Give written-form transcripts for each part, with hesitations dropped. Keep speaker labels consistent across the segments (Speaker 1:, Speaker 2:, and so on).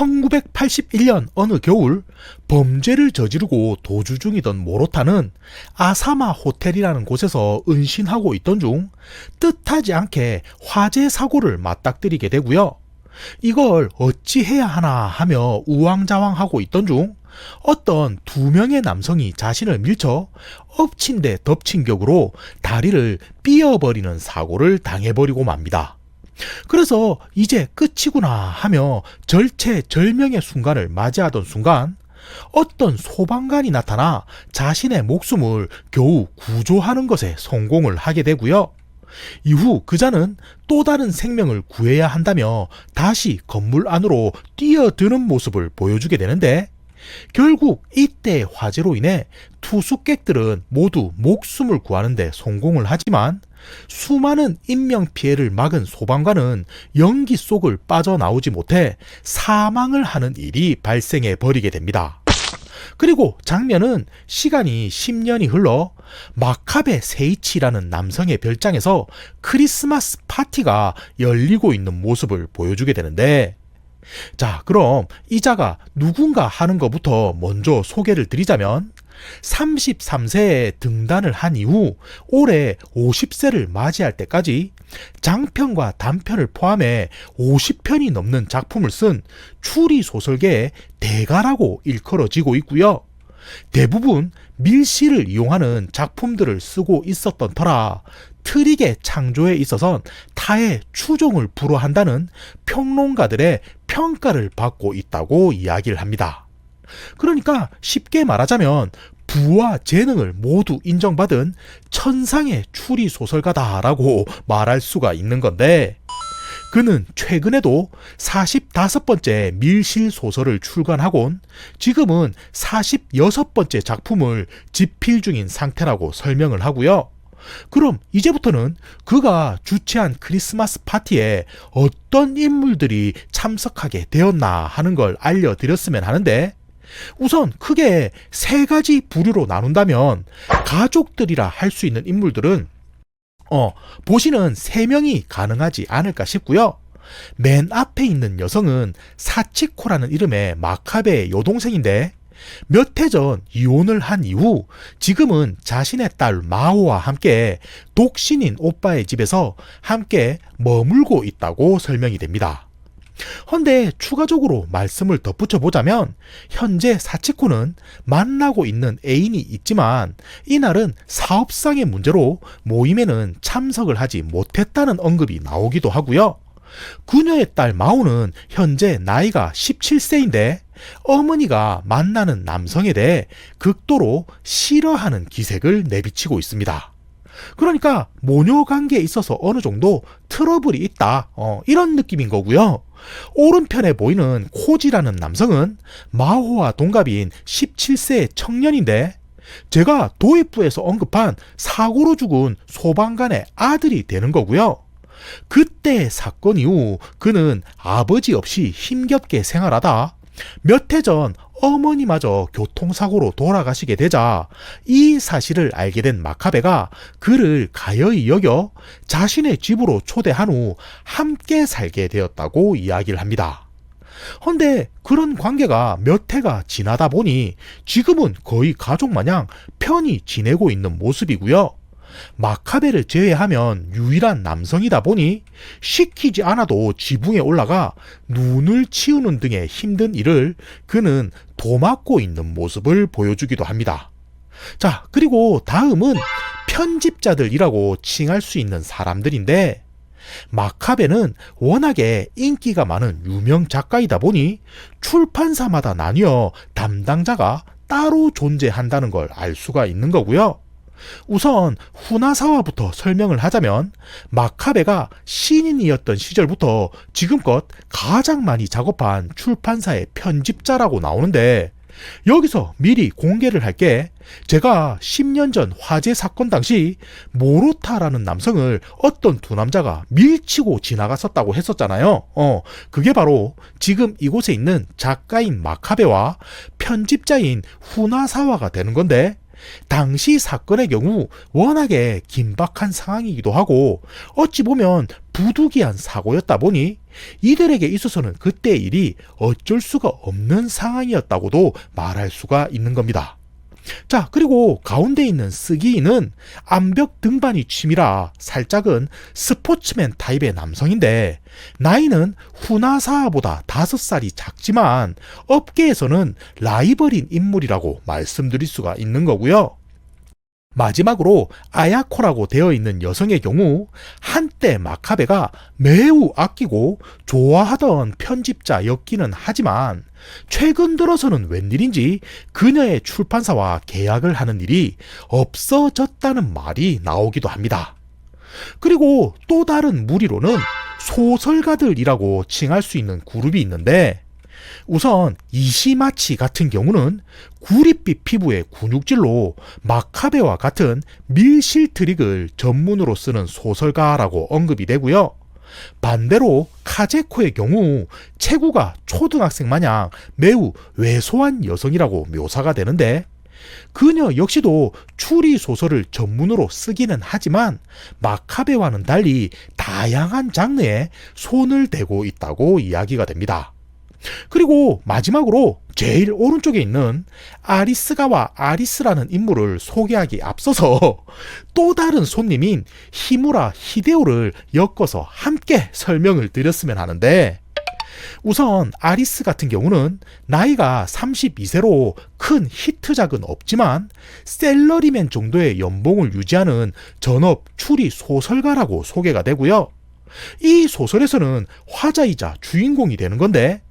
Speaker 1: 1981년 어느 겨울 범죄를 저지르고 도주 중이던 모로타는 아사마 호텔이라는 곳에서 은신하고 있던 중 뜻하지 않게 화재 사고를 맞닥뜨리게 되고요. 이걸 어찌해야 하나 하며 우왕좌왕하고 있던 중 어떤 두 명의 남성이 자신을 밀쳐 엎친 데 덮친 격으로 다리를 삐어버리는 사고를 당해버리고 맙니다. 그래서 이제 끝이구나 하며 절체절명의 순간을 맞이하던 순간 어떤 소방관이 나타나 자신의 목숨을 겨우 구조하는 것에 성공을 하게 되고요. 이후 그자는 또 다른 생명을 구해야 한다며 다시 건물 안으로 뛰어드는 모습을 보여주게 되는데, 결국 이때의 화재로 인해 투숙객들은 모두 목숨을 구하는 데 성공을 하지만 수많은 인명피해를 막은 소방관은 연기 속을 빠져나오지 못해 사망을 하는 일이 발생해 버리게 됩니다. 그리고 장면은 시간이 10년이 흘러 마카베 세이치라는 남성의 별장에서 크리스마스 파티가 열리고 있는 모습을 보여주게 되는데, 자, 그럼 이자가 누군가 하는 것부터 먼저 소개를 드리자면 33세에 등단을 한 이후 올해 50세를 맞이할 때까지 장편과 단편을 포함해 50편이 넘는 작품을 쓴 추리소설계의 대가라고 일컬어지고 있고요. 대부분 밀실을 이용하는 작품들을 쓰고 있었던 터라 트릭의 창조에 있어선 타의 추종을 불허한다는 평론가들의 평가를 받고 있다고 이야기를 합니다. 그러니까 쉽게 말하자면 부와 재능을 모두 인정받은 천상의 추리소설가다라고 말할 수가 있는 건데, 그는 최근에도 45번째 밀실 소설을 출간하곤 지금은 46번째 작품을 집필 중인 상태라고 설명을 하고요. 그럼 이제부터는 그가 주최한 크리스마스 파티에 어떤 인물들이 참석하게 되었나 하는 걸 알려드렸으면 하는데, 우선 크게 세 가지 부류로 나눈다면 가족들이라 할 수 있는 인물들은 보시는 3명이 가능하지 않을까 싶고요. 맨 앞에 있는 여성은 사치코라는 이름의 마카베의 여동생인데 몇 해 전 이혼을 한 이후 지금은 자신의 딸 마오와 함께 독신인 오빠의 집에서 함께 머물고 있다고 설명이 됩니다. 헌데 추가적으로 말씀을 덧붙여 보자면 현재 사치코는 만나고 있는 애인이 있지만 이날은 사업상의 문제로 모임에는 참석을 하지 못했다는 언급이 나오기도 하고요. 그녀의 딸 마오는 현재 나이가 17세인데 어머니가 만나는 남성에 대해 극도로 싫어하는 기색을 내비치고 있습니다. 그러니까 모녀 관계에 있어서 어느 정도 트러블이 있다, 이런 느낌인 거고요. 오른편에 보이는 코지라는 남성은 마호와 동갑인 17세의 청년인데 제가 도입부에서 언급한 사고로 죽은 소방관의 아들이 되는 거고요. 그때 사건 이후 그는 아버지 없이 힘겹게 생활하다 몇 해 전 어머니마저 교통사고로 돌아가시게 되자 이 사실을 알게 된 마카베가 그를 가여이 여겨 자신의 집으로 초대한 후 함께 살게 되었다고 이야기를 합니다. 헌데 그런 관계가 몇 해가 지나다 보니 지금은 거의 가족 마냥 편히 지내고 있는 모습이고요. 마카베를 제외하면 유일한 남성이다 보니 시키지 않아도 지붕에 올라가 눈을 치우는 등의 힘든 일을 그는 도맡고 있는 모습을 보여주기도 합니다. 자, 그리고 다음은 편집자들이라고 칭할 수 있는 사람들인데, 마카베는 워낙에 인기가 많은 유명 작가이다 보니 출판사마다 나뉘어 담당자가 따로 존재한다는 걸 알 수가 있는 거고요. 우선 후나사와부터 설명을 하자면 마카베가 신인이었던 시절부터 지금껏 가장 많이 작업한 출판사의 편집자라고 나오는데, 여기서 미리 공개를 할게, 제가 10년 전 화재 사건 당시 모로타라는 남성을 어떤 두 남자가 밀치고 지나갔었다고 했었잖아요. 그게 바로 지금 이곳에 있는 작가인 마카베와 편집자인 후나사와가 되는 건데, 당시 사건의 경우 워낙에 긴박한 상황이기도 하고 어찌 보면 부득이한 사고였다 보니 이들에게 있어서는 그때의 일이 어쩔 수가 없는 상황이었다고도 말할 수가 있는 겁니다. 자, 그리고 가운데 있는 스기인은 암벽 등반이 취미라 살짝은 스포츠맨 타입의 남성인데 나이는 후나사아보다 5살이 작지만 업계에서는 라이벌인 인물이라고 말씀드릴 수가 있는 거고요. 마지막으로 아야코라고 되어 있는 여성의 경우 한때 마카베가 매우 아끼고 좋아하던 편집자였기는 하지만 최근 들어서는 웬일인지 그녀의 출판사와 계약을 하는 일이 없어졌다는 말이 나오기도 합니다. 그리고 또 다른 무리로는 소설가들이라고 칭할 수 있는 그룹이 있는데 우선 이시마치 같은 경우는 구릿빛 피부의 근육질로 마카베와 같은 밀실 트릭을 전문으로 쓰는 소설가라고 언급이 되고요. 반대로 카제코의 경우 체구가 초등학생 마냥 매우 왜소한 여성이라고 묘사가 되는데 그녀 역시도 추리 소설을 전문으로 쓰기는 하지만 마카베와는 달리 다양한 장르에 손을 대고 있다고 이야기가 됩니다. 그리고 마지막으로 제일 오른쪽에 있는 아리스가와 아리스라는 인물을 소개하기 앞서서 또 다른 손님인 히무라 히데오를 엮어서 함께 설명을 드렸으면 하는데 우선 아리스 같은 경우는 나이가 32세로 큰 히트작은 없지만 셀러리맨 정도의 연봉을 유지하는 전업 추리 소설가라고 소개가 되고요. 이 소설에서는 화자이자 주인공이 되는 건데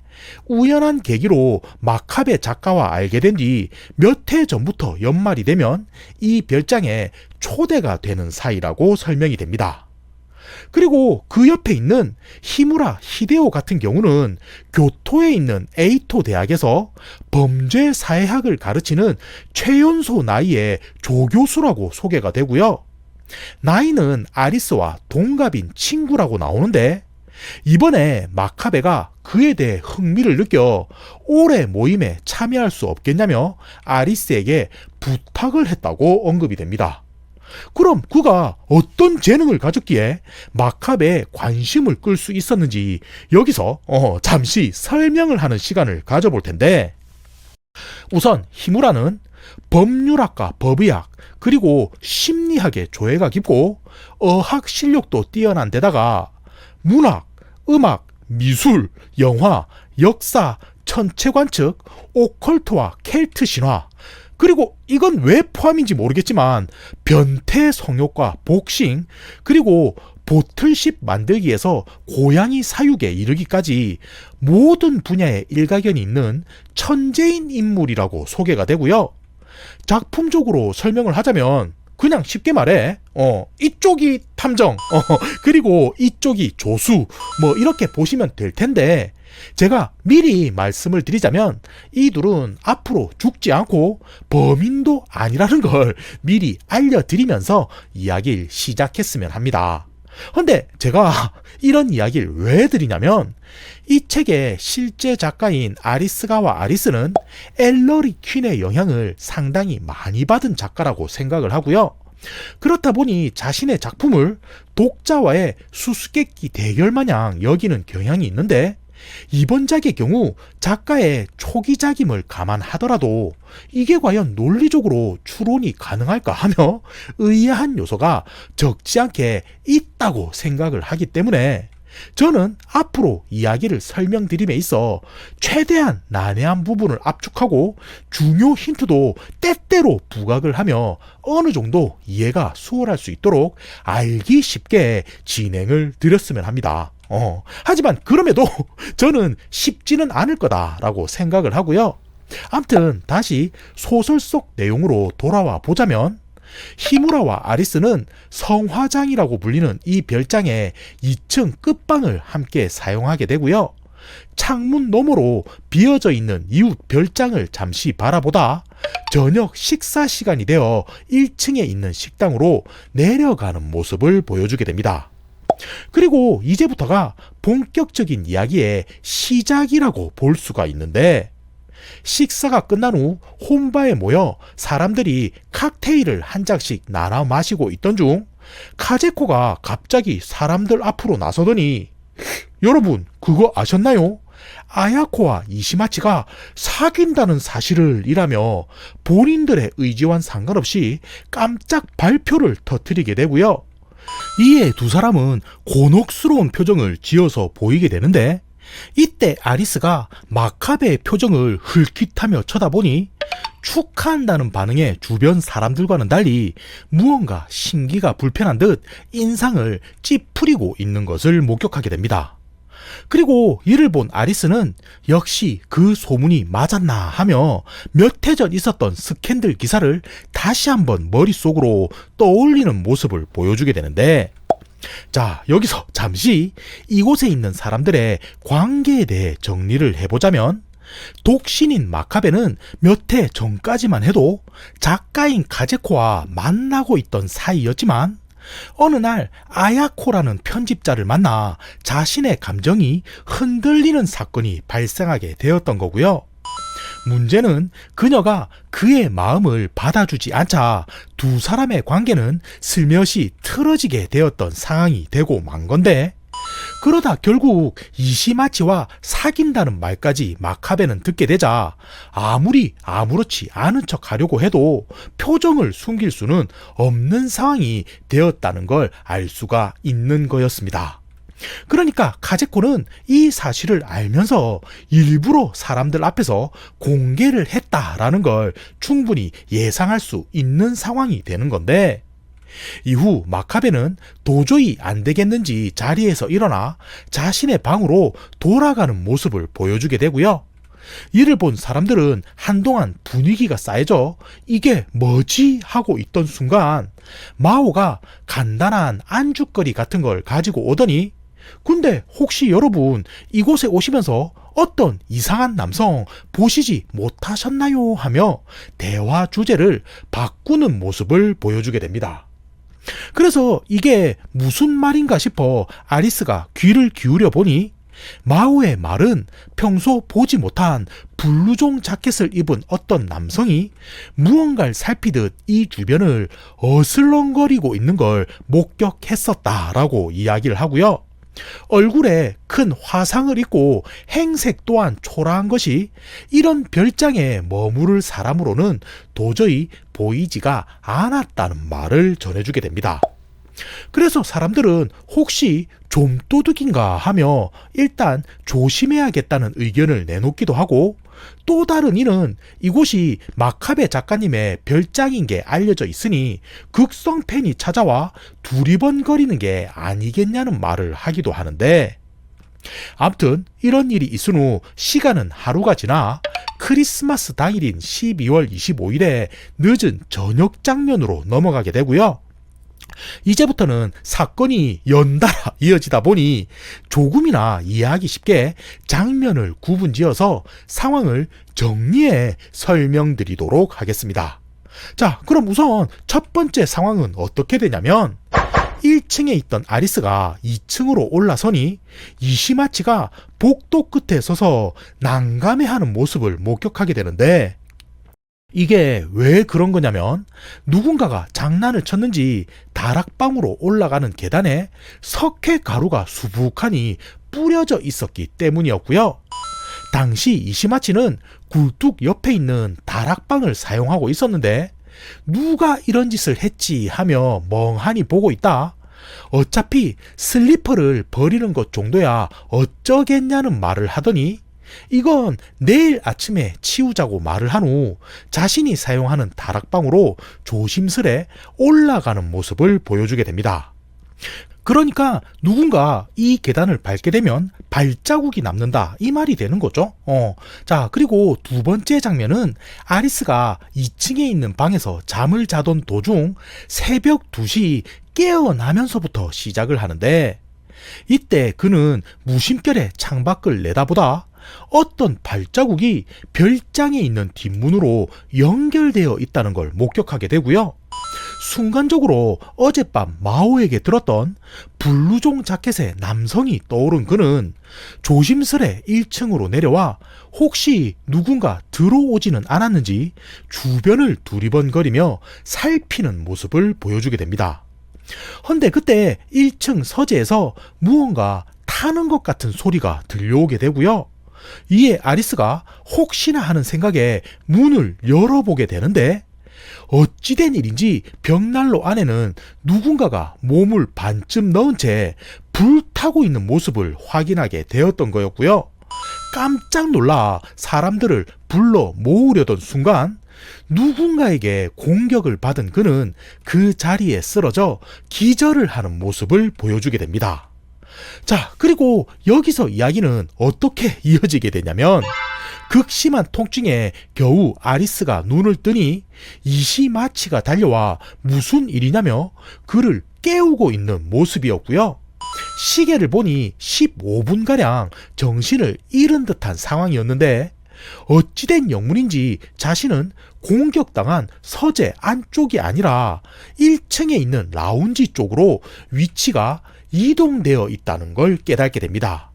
Speaker 1: 우연한 계기로 마카베 작가와 알게 된 뒤 몇 해 전부터 연말이 되면 이 별장에 초대가 되는 사이라고 설명이 됩니다. 그리고 그 옆에 있는 히무라 히데오 같은 경우는 교토에 있는 에이토 대학에서 범죄 사회학을 가르치는 최연소 나이의 조교수라고 소개가 되고요. 나이는 아리스와 동갑인 친구라고 나오는데 이번에 마카베가 그에 대해 흥미를 느껴 올해 모임에 참여할 수 없겠냐며 아리스에게 부탁을 했다고 언급이 됩니다. 그럼 그가 어떤 재능을 가졌기에 마카베에 관심을 끌 수 있었는지 여기서 잠시 설명을 하는 시간을 가져볼 텐데 우선 히무라는 법률학과 법의학 그리고 심리학에 조예가 깊고 어학 실력도 뛰어난 데다가 문학, 음악, 미술, 영화, 역사, 천체관측, 오컬트와 켈트 신화 그리고 이건 왜 포함인지 모르겠지만 변태 성욕과 복싱 그리고 보틀십 만들기에서 고양이 사육에 이르기까지 모든 분야에 일가견이 있는 천재인 인물이라고 소개가 되고요. 작품적으로 설명을 하자면 그냥 쉽게 말해 이쪽이 탐정 그리고 이쪽이 조수 뭐 이렇게 보시면 될 텐데 제가 미리 말씀을 드리자면 이 둘은 앞으로 죽지 않고 범인도 아니라는 걸 미리 알려드리면서 이야기를 시작했으면 합니다. 근데 제가 이런 이야기를 왜 드리냐면 이 책의 실제 작가인 아리스가와 아리스는 엘러리 퀸의 영향을 상당히 많이 받은 작가라고 생각을 하고요. 그렇다 보니 자신의 작품을 독자와의 수수께끼 대결 마냥 여기는 경향이 있는데 이번 작의 경우 작가의 초기작임을 감안하더라도 이게 과연 논리적으로 추론이 가능할까 하며 의아한 요소가 적지 않게 있다고 생각을 하기 때문에 저는 앞으로 이야기를 설명드림에 있어 최대한 난해한 부분을 압축하고 중요 힌트도 때때로 부각을 하며 어느 정도 이해가 수월할 수 있도록 알기 쉽게 진행을 드렸으면 합니다. 하지만 그럼에도 저는 쉽지는 않을 거다라고 생각을 하고요. 아무튼 다시 소설 속 내용으로 돌아와 보자면 히무라와 아리스는 성화장이라고 불리는 이 별장의 2층 끝방을 함께 사용하게 되고요. 창문 너머로 비어져 있는 이웃 별장을 잠시 바라보다 저녁 식사 시간이 되어 1층에 있는 식당으로 내려가는 모습을 보여주게 됩니다. 그리고 이제부터가 본격적인 이야기의 시작이라고 볼 수가 있는데 식사가 끝난 후 홈바에 모여 사람들이 칵테일을 한 잔씩 나눠 마시고 있던 중 카제코가 갑자기 사람들 앞으로 나서더니 여러분 그거 아셨나요? 아야코와 이시마치가 사귄다는 사실을 이라며 본인들의 의지와는 상관없이 깜짝 발표를 터뜨리게 되고요. 이에 두 사람은 곤혹스러운 표정을 지어서 보이게 되는데 이때 아리스가 마카베의 표정을 흘깃하며 쳐다보니 축하한다는 반응에 주변 사람들과는 달리 무언가 신기가 불편한 듯 인상을 찌푸리고 있는 것을 목격하게 됩니다. 그리고 이를 본 아리스는 역시 그 소문이 맞았나 하며 몇 해 전 있었던 스캔들 기사를 다시 한번 머릿속으로 떠올리는 모습을 보여주게 되는데, 자, 여기서 잠시 이곳에 있는 사람들의 관계에 대해 정리를 해보자면, 독신인 마카베는 몇 해 전까지만 해도 작가인 가제코와 만나고 있던 사이였지만 어느 날 아야코라는 편집자를 만나 자신의 감정이 흔들리는 사건이 발생하게 되었던 거고요. 문제는 그녀가 그의 마음을 받아주지 않자 두 사람의 관계는 슬며시 틀어지게 되었던 상황이 되고 만 건데, 그러다 결국 이시마치와 사귄다는 말까지 마카베는 듣게 되자 아무리 아무렇지 않은 척 하려고 해도 표정을 숨길 수는 없는 상황이 되었다는 걸 알 수가 있는 거였습니다. 그러니까 카제코는 이 사실을 알면서 일부러 사람들 앞에서 공개를 했다라는 걸 충분히 예상할 수 있는 상황이 되는 건데, 이후 마카베는 도저히 안 되겠는지 자리에서 일어나 자신의 방으로 돌아가는 모습을 보여주게 되고요. 이를 본 사람들은 한동안 분위기가 쌓여져 이게 뭐지 하고 있던 순간 마오가 간단한 안주거리 같은 걸 가지고 오더니, 근데 혹시 여러분 이곳에 오시면서 어떤 이상한 남성 보시지 못하셨나요? 하며 대화 주제를 바꾸는 모습을 보여주게 됩니다. 그래서 이게 무슨 말인가 싶어 아리스가 귀를 기울여 보니 마오의 말은 평소 보지 못한 블루종 자켓을 입은 어떤 남성이 무언가를 살피듯 이 주변을 어슬렁거리고 있는 걸 목격했었다라고 이야기를 하고요. 얼굴에 큰 화상을 입고 행색 또한 초라한 것이 이런 별장에 머무를 사람으로는 도저히 보이지가 않았다는 말을 전해주게 됩니다. 그래서 사람들은 혹시 좀도둑인가 하며 일단 조심해야겠다는 의견을 내놓기도 하고, 또 다른 이는 이곳이 마카베 작가님의 별장인 게 알려져 있으니 극성 팬이 찾아와 두리번거리는 게 아니겠냐는 말을 하기도 하는데, 아무튼 이런 일이 있은 후 시간은 하루가 지나 크리스마스 당일인 12월 25일에 늦은 저녁 장면으로 넘어가게 되고요. 이제부터는 사건이 연달아 이어지다 보니 조금이나 이해하기 쉽게 장면을 구분지어서 상황을 정리해 설명드리도록 하겠습니다. 자, 그럼 우선 첫 번째 상황은 어떻게 되냐면, 1층에 있던 아리스가 2층으로 올라서니 이시마치가 복도 끝에 서서 난감해하는 모습을 목격하게 되는데, 이게 왜 그런 거냐면 누군가가 장난을 쳤는지 다락방으로 올라가는 계단에 석회 가루가 수북하니 뿌려져 있었기 때문이었고요. 당시 이시마치는 굴뚝 옆에 있는 다락방을 사용하고 있었는데 누가 이런 짓을 했지 하며 멍하니 보고 있다. 어차피 슬리퍼를 버리는 것 정도야 어쩌겠냐는 말을 하더니 이건 내일 아침에 치우자고 말을 한 후 자신이 사용하는 다락방으로 조심스레 올라가는 모습을 보여주게 됩니다. 그러니까 누군가 이 계단을 밟게 되면 발자국이 남는다, 이 말이 되는 거죠. 자, 그리고 두 번째 장면은 아리스가 2층에 있는 방에서 잠을 자던 도중 새벽 2시 깨어나면서부터 시작을 하는데, 이때 그는 무심결에 창밖을 내다보다 어떤 발자국이 별장에 있는 뒷문으로 연결되어 있다는 걸 목격하게 되고요. 순간적으로 어젯밤 마오에게 들었던 블루종 자켓의 남성이 떠오른 그는 조심스레 1층으로 내려와 혹시 누군가 들어오지는 않았는지 주변을 두리번거리며 살피는 모습을 보여주게 됩니다. 헌데 그때 1층 서재에서 무언가 타는 것 같은 소리가 들려오게 되고요. 이에 아리스가 혹시나 하는 생각에 문을 열어보게 되는데 어찌된 일인지 벽난로 안에는 누군가가 몸을 반쯤 넣은 채 불타고 있는 모습을 확인하게 되었던 거였고요. 깜짝 놀라 사람들을 불러 모으려던 순간 누군가에게 공격을 받은 그는 그 자리에 쓰러져 기절을 하는 모습을 보여주게 됩니다. 자, 그리고 여기서 이야기는 어떻게 이어지게 되냐면 극심한 통증에 겨우 아리스가 눈을 뜨니 이시마치가 달려와 무슨 일이냐며 그를 깨우고 있는 모습이었고요. 시계를 보니 15분가량 정신을 잃은 듯한 상황이었는데 어찌된 영문인지 자신은 공격당한 서재 안쪽이 아니라 1층에 있는 라운지 쪽으로 위치가 이동되어 있다는 걸 깨닫게 됩니다.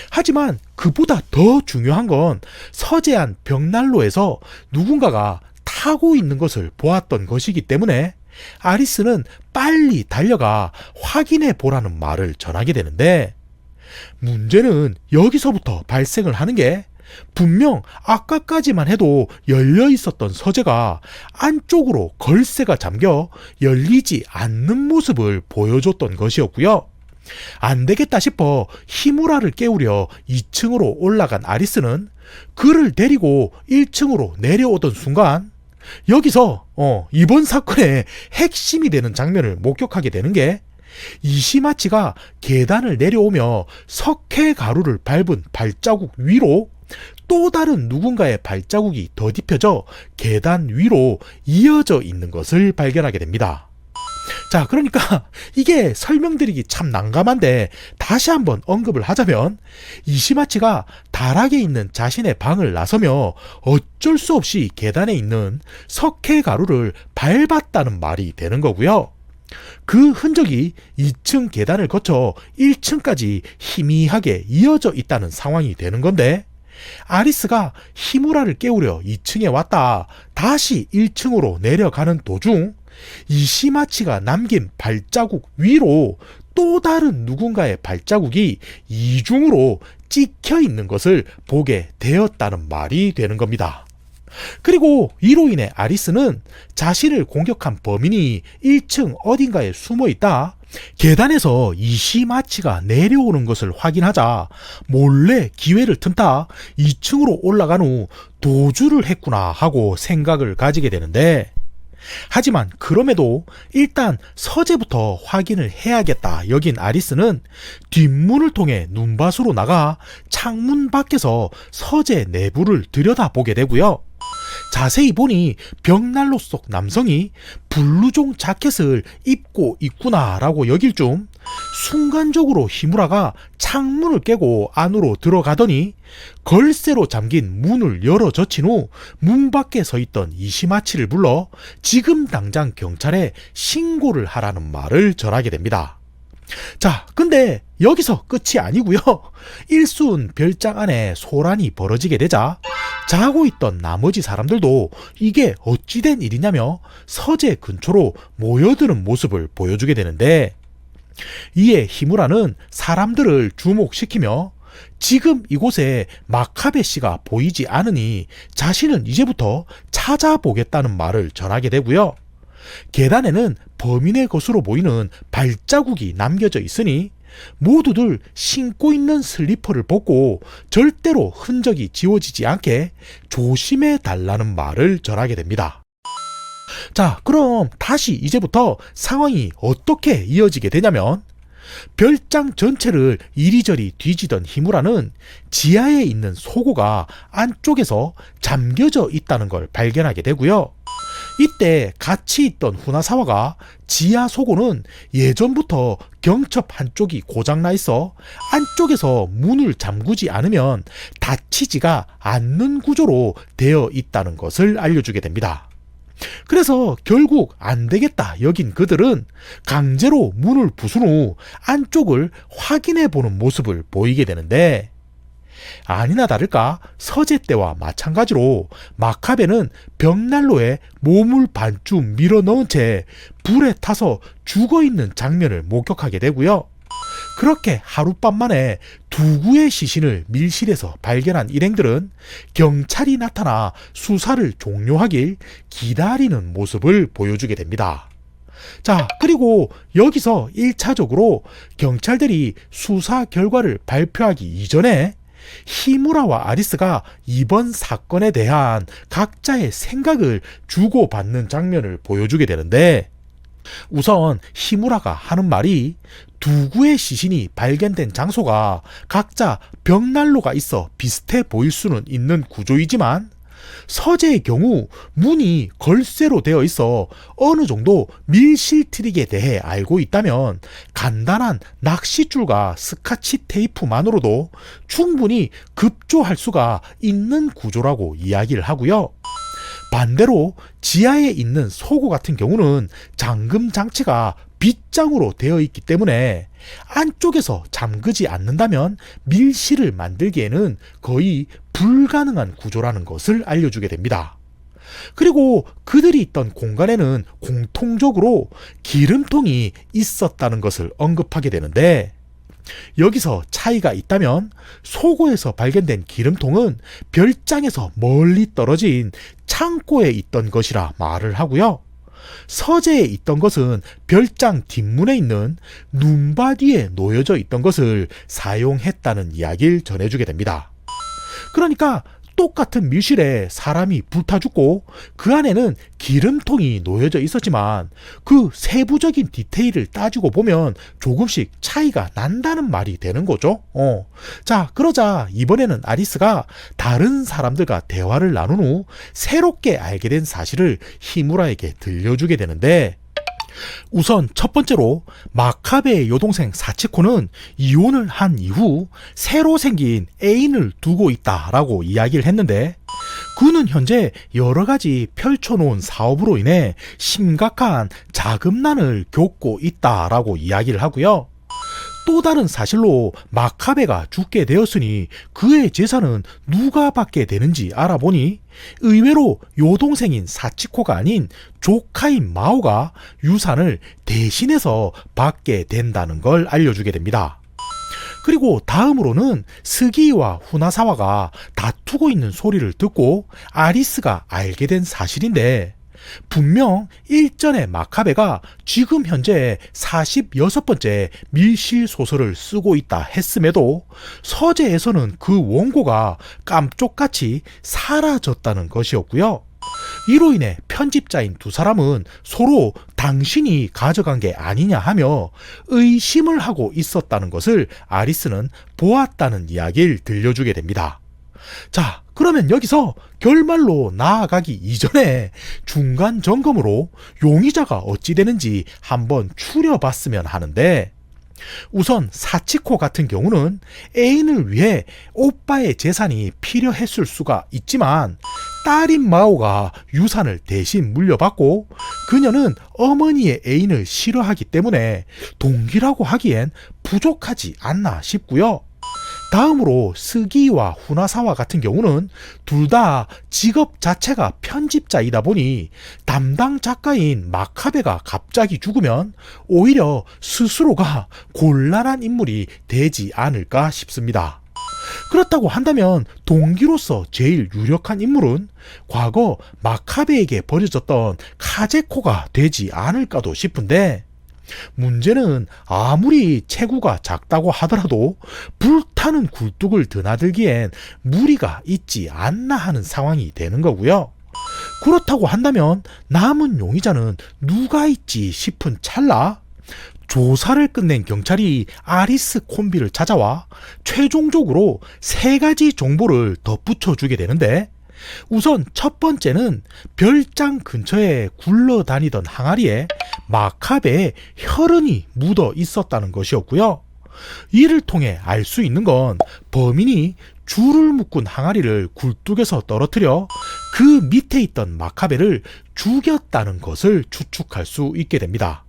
Speaker 1: 하지만 그보다 더 중요한 건 서재 안 벽난로에서 누군가가 타고 있는 것을 보았던 것이기 때문에 아리스는 빨리 달려가 확인해 보라는 말을 전하게 되는데 문제는 여기서부터 발생을 하는 게 분명 아까까지만 해도 열려 있었던 서재가 안쪽으로 걸쇠가 잠겨 열리지 않는 모습을 보여줬던 것이었고요. 안 되겠다 싶어 히무라를 깨우려 2층으로 올라간 아리스는 그를 데리고 1층으로 내려오던 순간 여기서 이번 사건의 핵심이 되는 장면을 목격하게 되는 게 이시마치가 계단을 내려오며 석회 가루를 밟은 발자국 위로 또 다른 누군가의 발자국이 더딥혀져 계단 위로 이어져 있는 것을 발견하게 됩니다. 자, 그러니까 이게 설명드리기 참 난감한데 다시 한번 언급을 하자면 이시마치가 다락에 있는 자신의 방을 나서며 어쩔 수 없이 계단에 있는 석회 가루를 밟았다는 말이 되는 거고요. 그 흔적이 2층 계단을 거쳐 1층까지 희미하게 이어져 있다는 상황이 되는 건데 아리스가 히무라를 깨우려 2층에 왔다 다시 1층으로 내려가는 도중 이시마치가 남긴 발자국 위로 또 다른 누군가의 발자국이 이중으로 찍혀 있는 것을 보게 되었다는 말이 되는 겁니다. 그리고 이로 인해 아리스는 자신을 공격한 범인이 1층 어딘가에 숨어 있다 계단에서 이시마치가 내려오는 것을 확인하자 몰래 기회를 틈타 2층으로 올라간 후 도주를 했구나 하고 생각을 가지게 되는데 하지만 그럼에도 일단 서재부터 확인을 해야겠다 여긴 아리스는 뒷문을 통해 눈밭으로 나가 창문 밖에서 서재 내부를 들여다보게 되고요. 자세히 보니 벽난로 속 남성이 블루종 자켓을 입고 있구나 라고 여길 중 순간적으로 히무라가 창문을 깨고 안으로 들어가더니 걸쇠로 잠긴 문을 열어 젖힌 후 문 밖에 서 있던 이시마치를 불러 지금 당장 경찰에 신고를 하라는 말을 전하게 됩니다. 자, 근데 여기서 끝이 아니고요. 일순 별장 안에 소란이 벌어지게 되자 자고 있던 나머지 사람들도 이게 어찌된 일이냐며 서재 근처로 모여드는 모습을 보여주게 되는데 이에 히무라는 사람들을 주목시키며 지금 이곳에 마카베 씨가 보이지 않으니 자신은 이제부터 찾아보겠다는 말을 전하게 되고요. 계단에는 범인의 것으로 보이는 발자국이 남겨져 있으니 모두들 신고 있는 슬리퍼를 벗고 절대로 흔적이 지워지지 않게 조심해 달라는 말을 전하게 됩니다. 자, 그럼 다시 이제부터 상황이 어떻게 이어지게 되냐면 별장 전체를 이리저리 뒤지던 히무라는 지하에 있는 소고가 안쪽에서 잠겨져 있다는 걸 발견하게 되고요. 이때 같이 있던 후나사와가 지하 소고는 예전부터 경첩 한쪽이 고장나 있어 안쪽에서 문을 잠그지 않으면 닫히지가 않는 구조로 되어 있다는 것을 알려주게 됩니다. 그래서 결국 안 되겠다 여긴 그들은 강제로 문을 부순 후 안쪽을 확인해 보는 모습을 보이게 되는데 아니나 다를까 서재 때와 마찬가지로 마카베는 벽난로에 몸을 반쯤 밀어 넣은 채 불에 타서 죽어있는 장면을 목격하게 되고요. 그렇게 하룻밤 만에 두 구의 시신을 밀실에서 발견한 일행들은 경찰이 나타나 수사를 종료하길 기다리는 모습을 보여주게 됩니다. 자, 그리고 여기서 1차적으로 경찰들이 수사 결과를 발표하기 이전에 히무라와 아리스가 이번 사건에 대한 각자의 생각을 주고받는 장면을 보여주게 되는데, 우선 히무라가 하는 말이 두 구의 시신이 발견된 장소가 각자 벽난로가 있어 비슷해 보일 수는 있는 구조이지만 서재의 경우 문이 걸쇠로 되어 있어 어느 정도 밀실 트릭에 대해 알고 있다면 간단한 낚싯줄과 스카치 테이프만으로도 충분히 급조할 수가 있는 구조라고 이야기를 하고요. 반대로 지하에 있는 소고 같은 경우는 잠금 장치가 빗장으로 되어 있기 때문에 안쪽에서 잠그지 않는다면 밀실을 만들기에는 거의 불가능한 구조라는 것을 알려주게 됩니다. 그리고 그들이 있던 공간에는 공통적으로 기름통이 있었다는 것을 언급하게 되는데, 여기서 차이가 있다면 소고에서 발견된 기름통은 별장에서 멀리 떨어진 창고에 있던 것이라 말을 하고요. 서재에 있던 것은 별장 뒷문에 있는 눈바디에 놓여져 있던 것을 사용했다는 이야기를 전해주게 됩니다. 그러니까 똑같은 밀실에 사람이 불타 죽고 그 안에는 기름통이 놓여져 있었지만 그 세부적인 디테일을 따지고 보면 조금씩 차이가 난다는 말이 되는 거죠. 자, 그러자 이번에는 아리스가 다른 사람들과 대화를 나눈 후 새롭게 알게 된 사실을 히무라에게 들려주게 되는데, 우선 첫 번째로 마카베의 여동생 사치코는 이혼을 한 이후 새로 생긴 애인을 두고 있다라고 이야기를 했는데, 그는 현재 여러 가지 펼쳐놓은 사업으로 인해 심각한 자금난을 겪고 있다라고 이야기를 하고요. 또 다른 사실로 마카베가 죽게 되었으니 그의 재산은 누가 받게 되는지 알아보니 의외로 여동생인 사치코가 아닌 조카인 마오가 유산을 대신해서 받게 된다는 걸 알려주게 됩니다. 그리고 다음으로는 스기와 후나사와가 다투고 있는 소리를 듣고 아리스가 알게 된 사실인데, 분명 일전에 마카베가 지금 현재 46번째 밀실 소설을 쓰고 있다 했음에도 서재에서는 그 원고가 깜쪽같이 사라졌다는 것이었고요. 이로 인해 편집자인 두 사람은 서로 당신이 가져간 게 아니냐 하며 의심을 하고 있었다는 것을 아리스는 보았다는 이야기를 들려주게 됩니다. 자, 그러면 여기서 결말로 나아가기 이전에 중간 점검으로 용의자가 어찌 되는지 한번 추려봤으면 하는데, 우선 사치코 같은 경우는 애인을 위해 오빠의 재산이 필요했을 수가 있지만 딸인 마오가 유산을 대신 물려받고 그녀는 어머니의 애인을 싫어하기 때문에 동기라고 하기엔 부족하지 않나 싶고요. 다음으로 스기와 후나사와 같은 경우는 둘 다 직업 자체가 편집자이다 보니 담당 작가인 마카베가 갑자기 죽으면 오히려 스스로가 곤란한 인물이 되지 않을까 싶습니다. 그렇다고 한다면 동기로서 제일 유력한 인물은 과거 마카베에게 버려졌던 카제코가 되지 않을까도 싶은데, 문제는 아무리 체구가 작다고 하더라도 불타는 굴뚝을 드나들기엔 무리가 있지 않나 하는 상황이 되는 거고요. 그렇다고 한다면 남은 용의자는 누가 있지 싶은 찰나 조사를 끝낸 경찰이 아리스 콤비를 찾아와 최종적으로 3가지 정보를 덧붙여 주게 되는데, 우선 첫 번째는 별장 근처에 굴러다니던 항아리에 마카베의 혈흔이 묻어 있었다는 것이었고요. 이를 통해 알 수 있는 건 범인이 줄을 묶은 항아리를 굴뚝에서 떨어뜨려 그 밑에 있던 마카베를 죽였다는 것을 추측할 수 있게 됩니다.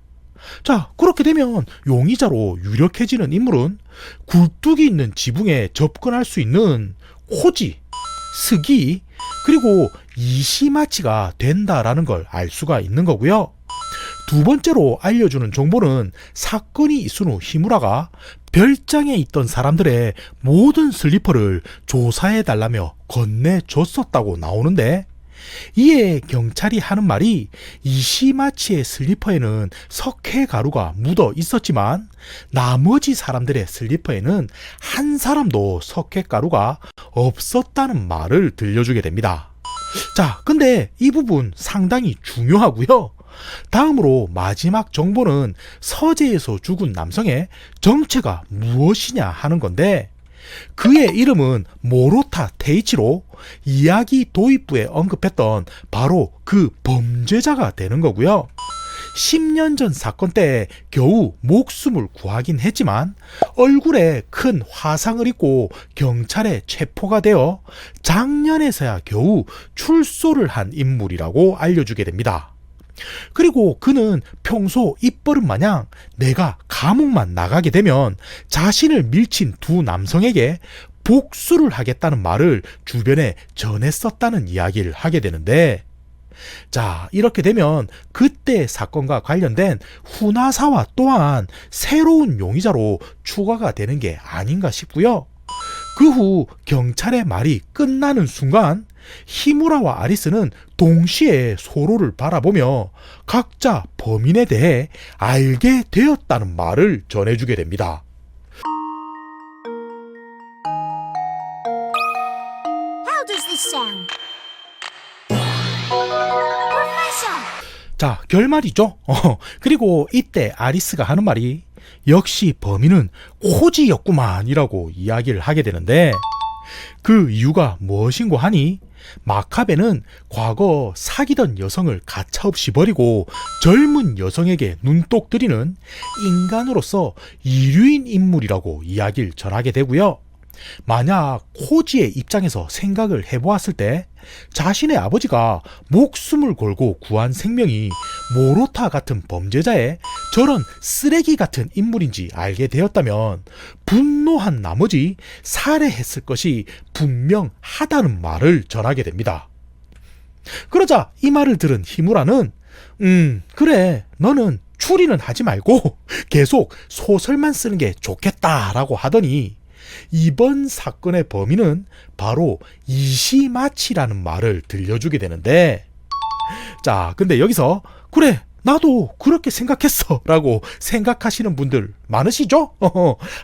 Speaker 1: 자, 그렇게 되면 용의자로 유력해지는 인물은 굴뚝이 있는 지붕에 접근할 수 있는 호지, 스기, 그리고 이시마치가 된다라는 걸 알 수가 있는 거고요. 두 번째로 알려주는 정보는 사건이 있은 후 히무라가 별장에 있던 사람들의 모든 슬리퍼를 조사해달라며 건네줬었다고 나오는데, 이에 경찰이 하는 말이 이시마치의 슬리퍼에는 석회 가루가 묻어 있었지만 나머지 사람들의 슬리퍼에는 한 사람도 석회 가루가 없었다는 말을 들려주게 됩니다. 자, 근데 이 부분 상당히 중요하고요. 다음으로 마지막 정보는 서재에서 죽은 남성의 정체가 무엇이냐 하는 건데, 그의 이름은 모로타 테이치로 이야기 도입부에 언급했던 바로 그 범죄자가 되는 거고요. 10년 전 사건 때 겨우 목숨을 구하긴 했지만 얼굴에 큰 화상을 입고 경찰에 체포가 되어 작년에서야 겨우 출소를 한 인물이라고 알려주게 됩니다. 그리고 그는 평소 입버릇 마냥 내가 감옥만 나가게 되면 자신을 밀친 두 남성에게 복수를 하겠다는 말을 주변에 전했었다는 이야기를 하게 되는데, 자, 이렇게 되면 그때 사건과 관련된 후나사와 또한 새로운 용의자로 추가가 되는 게 아닌가 싶고요. 그 후 경찰의 말이 끝나는 순간 히무라와 아리스는 동시에 서로를 바라보며 각자 범인에 대해 알게 되었다는 말을 전해주게 됩니다.
Speaker 2: How does this sound? Professor!
Speaker 1: 자, 결말이죠. 그리고 이때 아리스가 하는 말이 역시 범인은 코지였구만 이라고 이야기를 하게 되는데, 그 이유가 무엇인고 하니 마카베는 과거 사귀던 여성을 가차없이 버리고 젊은 여성에게 눈독 들이는 인간으로서 이류인 인물이라고 이야기를 전하게 되고요. 만약 코지의 입장에서 생각을 해보았을 때 자신의 아버지가 목숨을 걸고 구한 생명이 모로타 같은 범죄자의 저런 쓰레기 같은 인물인지 알게 되었다면 분노한 나머지 살해했을 것이 분명하다는 말을 전하게 됩니다. 그러자 이 말을 들은 히무라는 그래, 너는 추리는 하지 말고 계속 소설만 쓰는 게 좋겠다라고 하더니 이번 사건의 범인은 바로 이시마치라는 말을 들려주게 되는데, 자, 근데 여기서 그래, 나도 그렇게 생각했어 라고 생각하시는 분들 많으시죠?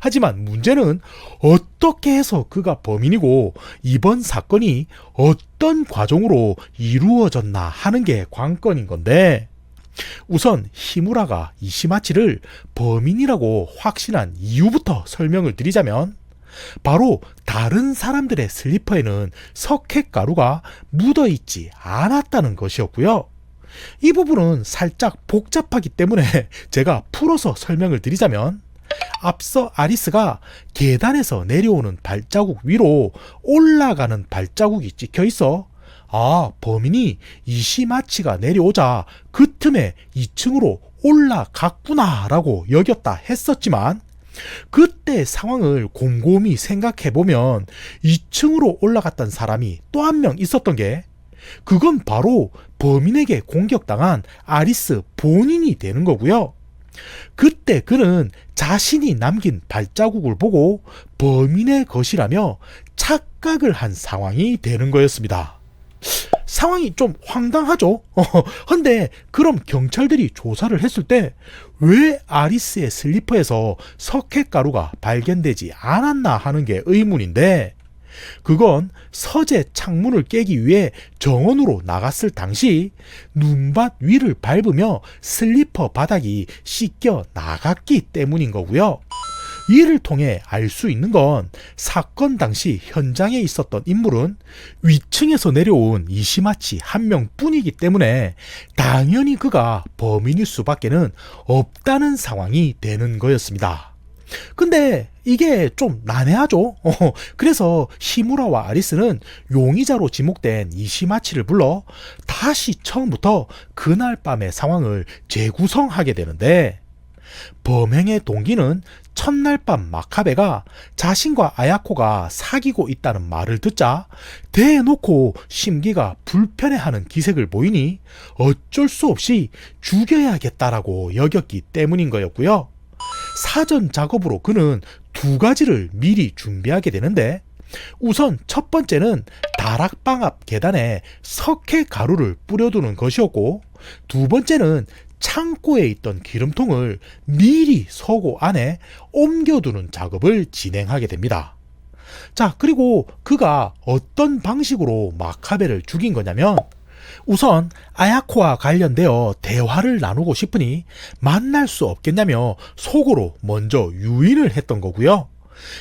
Speaker 1: 하지만 문제는 어떻게 해서 그가 범인이고 이번 사건이 어떤 과정으로 이루어졌나 하는 게 관건인 건데, 우선 히무라가 이시마치를 범인이라고 확신한 이유부터 설명을 드리자면, 바로 다른 사람들의 슬리퍼에는 석회가루가 묻어있지 않았다는 것이었고요. 이 부분은 살짝 복잡하기 때문에 제가 풀어서 설명을 드리자면, 앞서 아리스가 계단에서 내려오는 발자국 위로 올라가는 발자국이 찍혀 있어 범인이 이시마치가 내려오자 그 틈에 2층으로 올라갔구나 라고 여겼다 했었지만, 그때 상황을 곰곰이 생각해보면 2층으로 올라갔던 사람이 또 한 명 있었던 게, 그건 바로 범인에게 공격당한 아리스 본인이 되는 거고요. 그때 그는 자신이 남긴 발자국을 보고 범인의 것이라며 착각을 한 상황이 되는 거였습니다. 상황이 좀 황당하죠? 근데 그럼 경찰들이 조사를 했을 때 왜 아리스의 슬리퍼에서 석회가루가 발견되지 않았나 하는 게 의문인데, 그건 서재 창문을 깨기 위해 정원으로 나갔을 당시 눈밭 위를 밟으며 슬리퍼 바닥이 씻겨 나갔기 때문인 거고요. 이를 통해 알 수 있는 건 사건 당시 현장에 있었던 인물은 위층에서 내려온 이시마치 한 명뿐이기 때문에 당연히 그가 범인일 수밖에는 없다는 상황이 되는 거였습니다. 근데 이게 좀 난해하죠. 그래서 히무라와 아리스는 용의자로 지목된 이시마치를 불러 다시 처음부터 그날 밤의 상황을 재구성하게 되는데, 범행의 동기는 첫날 밤 마카베가 자신과 아야코가 사귀고 있다는 말을 듣자 대놓고 심기가 불편해하는 기색을 보이니 어쩔 수 없이 죽여야겠다라고 여겼기 때문인 거였고요. 사전 작업으로 그는 두 가지를 미리 준비하게 되는데, 우선 첫 번째는 다락방 앞 계단에 석회 가루를 뿌려두는 것이었고, 두 번째는 창고에 있던 기름통을 미리 서고 안에 옮겨두는 작업을 진행하게 됩니다. 자, 그리고 그가 어떤 방식으로 마카베를 죽인 거냐면, 우선 아야코와 관련되어 대화를 나누고 싶으니 만날 수 없겠냐며 속으로 먼저 유인을 했던 거고요.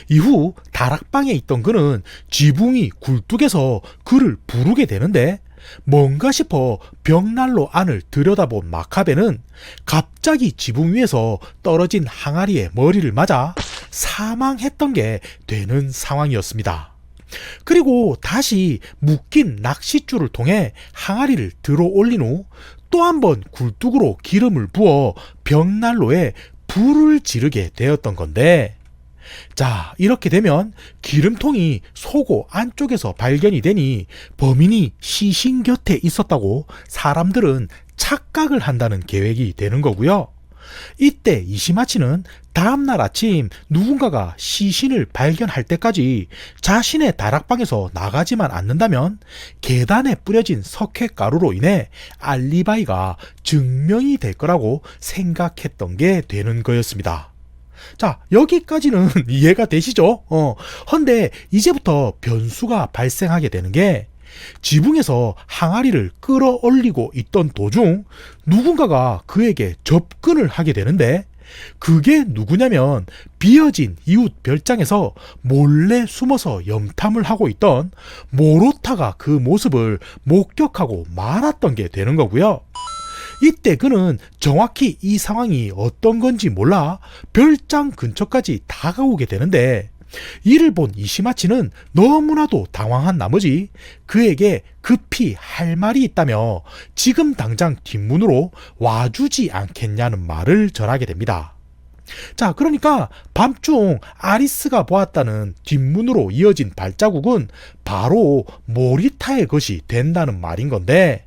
Speaker 1: 이후 다락방에 있던 그는 지붕이 굴뚝에서 그를 부르게 되는데, 뭔가 싶어 벽난로 안을 들여다본 마카베는 갑자기 지붕 위에서 떨어진 항아리에 머리를 맞아 사망했던 게 되는 상황이었습니다. 그리고 다시 묶인 낚싯줄을 통해 항아리를 들어 올린 후 또 한 번 굴뚝으로 기름을 부어 벽난로에 불을 지르게 되었던 건데, 자, 이렇게 되면 기름통이 속옷 안쪽에서 발견이 되니 범인이 시신 곁에 있었다고 사람들은 착각을 한다는 계획이 되는 거고요. 이때 이시마치는 다음날 아침 누군가가 시신을 발견할 때까지 자신의 다락방에서 나가지만 않는다면 계단에 뿌려진 석회가루로 인해 알리바이가 증명이 될 거라고 생각했던 게 되는 거였습니다. 자, 여기까지는 이해가 되시죠? 헌데 이제부터 변수가 발생하게 되는 게, 지붕에서 항아리를 끌어올리고 있던 도중 누군가가 그에게 접근을 하게 되는데, 그게 누구냐면 비어진 이웃 별장에서 몰래 숨어서 염탐을 하고 있던 모로타가 그 모습을 목격하고 말았던 게 되는 거고요. 이때 그는 정확히 이 상황이 어떤 건지 몰라 별장 근처까지 다가오게 되는데, 이를 본 이시마치는 너무나도 당황한 나머지 그에게 급히 할 말이 있다며 지금 당장 뒷문으로 와주지 않겠냐는 말을 전하게 됩니다. 자, 그러니까 밤중 아리스가 보았다는 뒷문으로 이어진 발자국은 바로 모리타의 것이 된다는 말인 건데,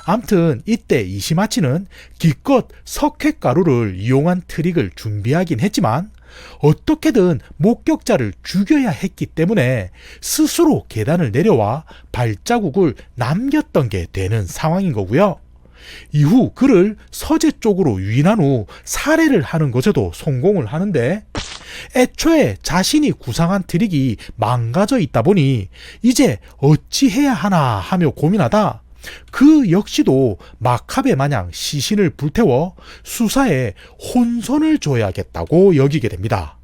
Speaker 1: 암튼 이때 이시마치는 기껏 석회가루를 이용한 트릭을 준비하긴 했지만 어떻게든 목격자를 죽여야 했기 때문에 스스로 계단을 내려와 발자국을 남겼던 게 되는 상황인 거고요. 이후 그를 서재 쪽으로 유인한 후 살해를 하는 것에도 성공을 하는데, 애초에 자신이 구상한 트릭이 망가져 있다 보니 이제 어찌해야 하나 하며 고민하다 그 역시도 마카베 마냥 시신을 불태워 수사에 혼선을 줘야겠다고 여기게 됩니다.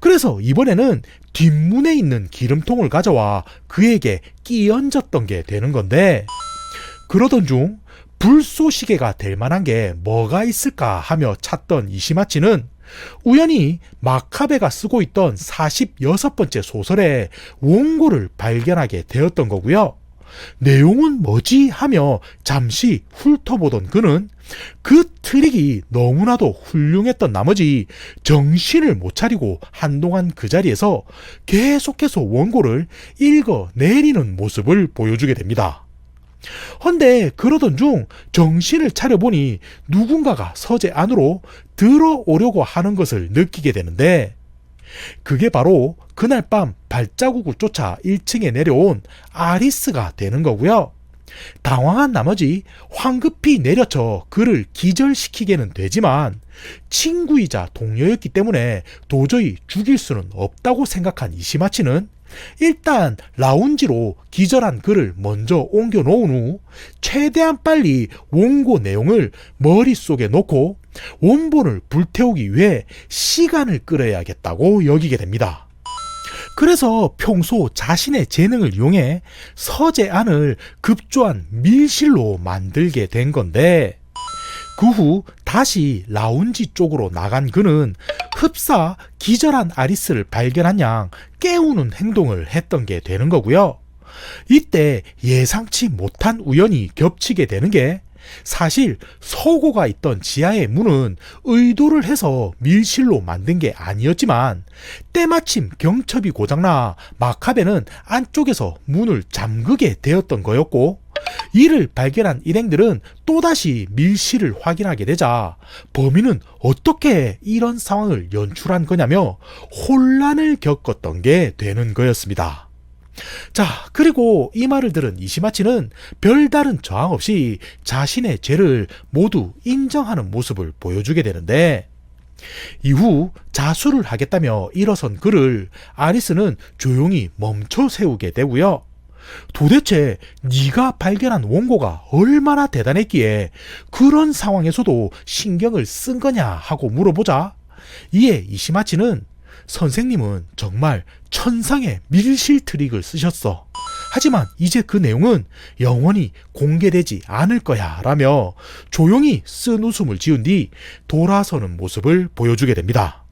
Speaker 1: 그래서 이번에는 뒷문에 있는 기름통을 가져와 그에게 끼얹었던 게 되는 건데, 그러던 중 불쏘시개가 될 만한 게 뭐가 있을까 하며 찾던 이시마치는 우연히 마카베가 쓰고 있던 46번째 소설의 원고를 발견하게 되었던 거고요. 내용은 뭐지 하며 잠시 훑어보던 그는 그 트릭이 너무나도 훌륭했던 나머지 정신을 못 차리고 한동안 그 자리에서 계속해서 원고를 읽어내리는 모습을 보여주게 됩니다. 헌데 그러던 중 정신을 차려보니 누군가가 서재 안으로 들어오려고 하는 것을 느끼게 되는데, 그게 바로 그날 밤 발자국을 쫓아 1층에 내려온 아리스가 되는 거고요. 당황한 나머지 황급히 내려쳐 그를 기절시키게는 되지만 친구이자 동료였기 때문에 도저히 죽일 수는 없다고 생각한 이시마치는 일단 라운지로 기절한 그를 먼저 옮겨 놓은 후 최대한 빨리 원고 내용을 머릿속에 놓고 원본을 불태우기 위해 시간을 끌어야겠다고 여기게 됩니다. 그래서 평소 자신의 재능을 이용해 서재 안을 급조한 밀실로 만들게 된 건데, 그 후 다시 라운지 쪽으로 나간 그는 흡사 기절한 아리스를 발견한 양 깨우는 행동을 했던 게 되는 거고요. 이때 예상치 못한 우연이 겹치게 되는 게, 사실 서고가 있던 지하의 문은 의도를 해서 밀실로 만든 게 아니었지만 때마침 경첩이 고장나 마카베는 안쪽에서 문을 잠그게 되었던 거였고, 이를 발견한 일행들은 또다시 밀실을 확인하게 되자 범인은 어떻게 이런 상황을 연출한 거냐며 혼란을 겪었던 게 되는 거였습니다. 자, 그리고 이 말을 들은 이시마치는 별다른 저항 없이 자신의 죄를 모두 인정하는 모습을 보여주게 되는데, 이후 자수를 하겠다며 일어선 그를 아리스는 조용히 멈춰 세우게 되고요. 도대체 네가 발견한 원고가 얼마나 대단했기에 그런 상황에서도 신경을 쓴 거냐 하고 물어보자, 이에 이시마치는 선생님은 정말 천상의 밀실 트릭을 쓰셨어. 하지만 이제 그 내용은 영원히 공개되지 않을 거야 라며 조용히 쓴 웃음을 지은 뒤 돌아서는 모습을 보여주게 됩니다.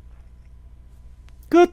Speaker 1: 끝.